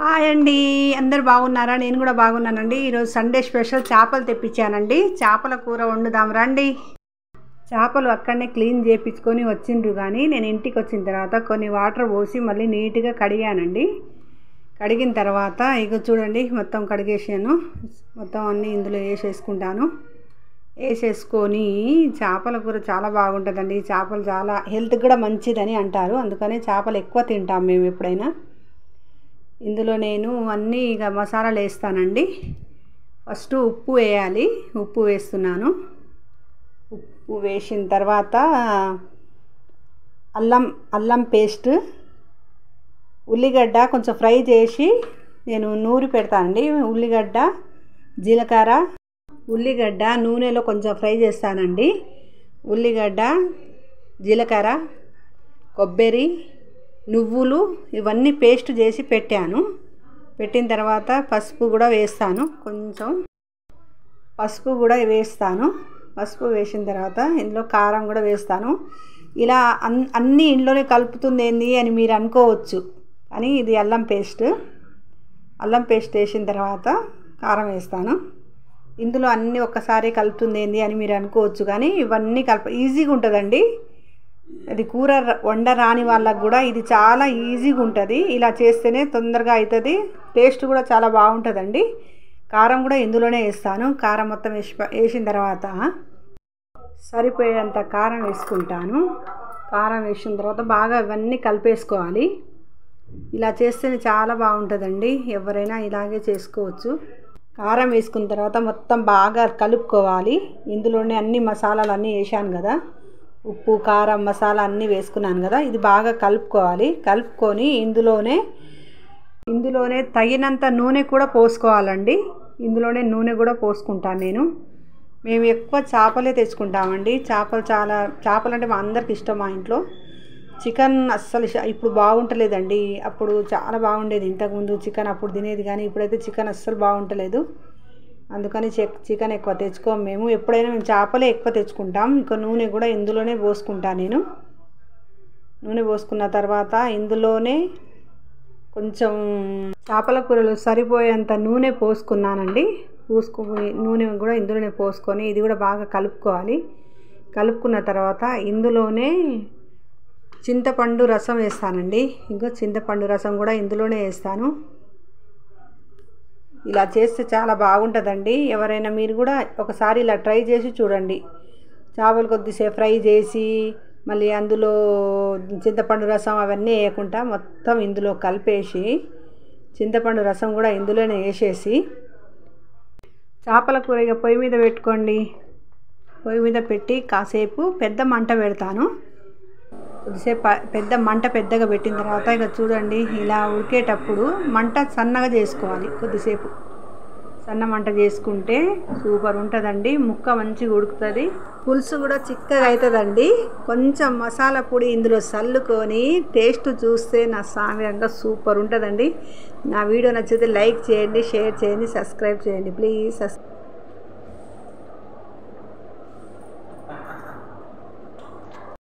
Hi అండి, అందరు బాగున్నారా? నేను కూడా బాగున్నానండి. ఈరోజు సండే స్పెషల్ చేపలు తెప్పించానండి. చేపల కూర వండుదాం రండి. చేపలు అక్కడనే క్లీన్ చేయించుకొని వచ్చిండ్రు, కానీ నేను ఇంటికి వచ్చిన తర్వాత కొన్ని వాటర్ పోసి మళ్ళీ నీట్గా కడిగానండి. కడిగిన తర్వాత ఇక చూడండి, మొత్తం కడిగేసాను. మొత్తం అన్నీ ఇందులో వేసేసుకుంటాను. వేసేసుకొని చేపల కూర చాలా బాగుంటుందండి. చేపలు చాలా హెల్త్కి కూడా మంచిదని అంటారు, అందుకనే చేపలు ఎక్కువ తింటాం మేము ఎప్పుడైనా. ఇందులో నేను అన్నీ ఇక మసాలాలు వేస్తానండి. ఫస్ట్ ఉప్పు వేయాలి. ఉప్పు వేస్తున్నాను. ఉప్పు వేసిన తర్వాత అల్లం పేస్ట్, ఉల్లిగడ్డ కొంచెం ఫ్రై చేసి నేను నూరి పెడతానండి. ఉల్లిగడ్డ, జీలకర్ర, ఉల్లిగడ్డ నూనెలో కొంచెం ఫ్రై చేస్తానండి. ఉల్లిగడ్డ, జీలకర్ర, కొబ్బరి, నువ్వులు ఇవన్నీ పేస్ట్ చేసి పెట్టాను. పెట్టిన తర్వాత పసుపు కూడా వేస్తాను. కొంచెం పసుపు కూడా వేస్తాను. పసుపు వేసిన తర్వాత ఇందులో కారం కూడా వేస్తాను. ఇలా అన్నీ ఇంట్లోనే కలుపుతుంది ఏంది అని మీరు అనుకోవచ్చు, కానీ ఇది అల్లం పేస్ట్ వేసిన తర్వాత కారం వేస్తాను. ఇందులో అన్నీ ఒక్కసారి కలుపుతుంది ఏంది అని మీరు అనుకోవచ్చు, కానీ ఇవన్నీ ఈజీగా ఉంటుందండి. అది కూర వండరాని వాళ్ళకు కూడా ఇది చాలా ఈజీగా ఉంటుంది. ఇలా చేస్తేనే తొందరగా అవుతుంది. టేస్ట్ కూడా చాలా బాగుంటుందండి. కారం కూడా ఇందులోనే వేస్తాను. కారం మొత్తం వేసిన తర్వాత సరిపోయేంత కారం వేసుకుంటాను. కారం వేసిన తర్వాత బాగా ఇవన్నీ కలిపేసుకోవాలి. ఇలా చేస్తేనే చాలా బాగుంటుందండి. ఎవరైనా ఇలాగే చేసుకోవచ్చు. కారం వేసుకున్న తర్వాత మొత్తం బాగా కలుపుకోవాలి. ఇందులోనే అన్ని మసాలాలు అన్నీ వేసాను కదా, ఉప్పు, కారం, మసాలా అన్నీ వేసుకున్నాను కదా, ఇది బాగా కలుపుకోవాలి. కలుపుకొని ఇందులోనే తగినంత నూనె కూడా పోసుకోవాలండి. ఇందులోనే నూనె కూడా పోసుకుంటాను నేను. మేము ఎక్కువ చేపలే తెచ్చుకుంటామండి. చేపలు అంటే మా అందరికి ఇష్టం. మా ఇంట్లో చికెన్ అస్సలు ఇప్పుడు బాగుంటలేదండి. అప్పుడు చాలా బాగుండేది. ఇంతకుముందు చికెన్ అప్పుడు తినేది, కానీ ఇప్పుడైతే చికెన్ అస్సలు బాగుంటలేదు. అందుకని చికెన్ ఎక్కువ తెచ్చుకోము మేము. ఎప్పుడైనా మేము చేపలే ఎక్కువ తెచ్చుకుంటాం. ఇంకా నూనె కూడా ఇందులోనే పోసుకుంటాను నేను. నూనె పోసుకున్న తర్వాత ఇందులోనే కొంచెం చేపల కూరలో సరిపోయేంత నూనె పోసుకున్నానండి. నూనె కూడా ఇందులోనే పోసుకొని ఇది కూడా బాగా కలుపుకోవాలి. కలుపుకున్న తర్వాత ఇందులోనే చింతపండు రసం వేస్తానండి. ఇంకా చింతపండు రసం కూడా ఇందులోనే వేస్తాను. ఇలా చేస్తే చాలా బాగుంటుందండి. ఎవరైనా మీరు కూడా ఒకసారి ఇలా ట్రై చేసి చూడండి. చేపలు కొద్దిసేపు ఫ్రై చేసి మళ్ళీ అందులో చింతపండు రసం అవన్నీ వేయకుండా మొత్తం ఇందులో కలిపేసి చింతపండు రసం కూడా ఇందులోనే వేసేసి చేపల కూర ఇక పొయ్యి మీద పెట్టుకోండి. పొయ్యి మీద పెట్టి కాసేపు పెద్ద మంట పెడతాను. కొద్దిసేపు పెద్ద మంట పెద్దగా పెట్టిన తర్వాత ఇక చూడండి, ఇలా ఉడికేటప్పుడు మంట సన్నగా చేసుకోవాలి. కొద్దిసేపు సన్న మంట చేసుకుంటే సూపర్ ఉంటుందండి. ముక్క మంచిగా ఉడుకుతుంది. పులుసు కూడా చిక్కగా అవుతుందండి. కొంచెం మసాలా పొడి ఇందులో చల్లుకొని టేస్ట్ చూస్తే నా సామ్యంగా సూపర్ ఉంటుందండి. నా వీడియో నచ్చితే లైక్ చేయండి, షేర్ చేయండి, సబ్స్క్రైబ్ చేయండి ప్లీజ్.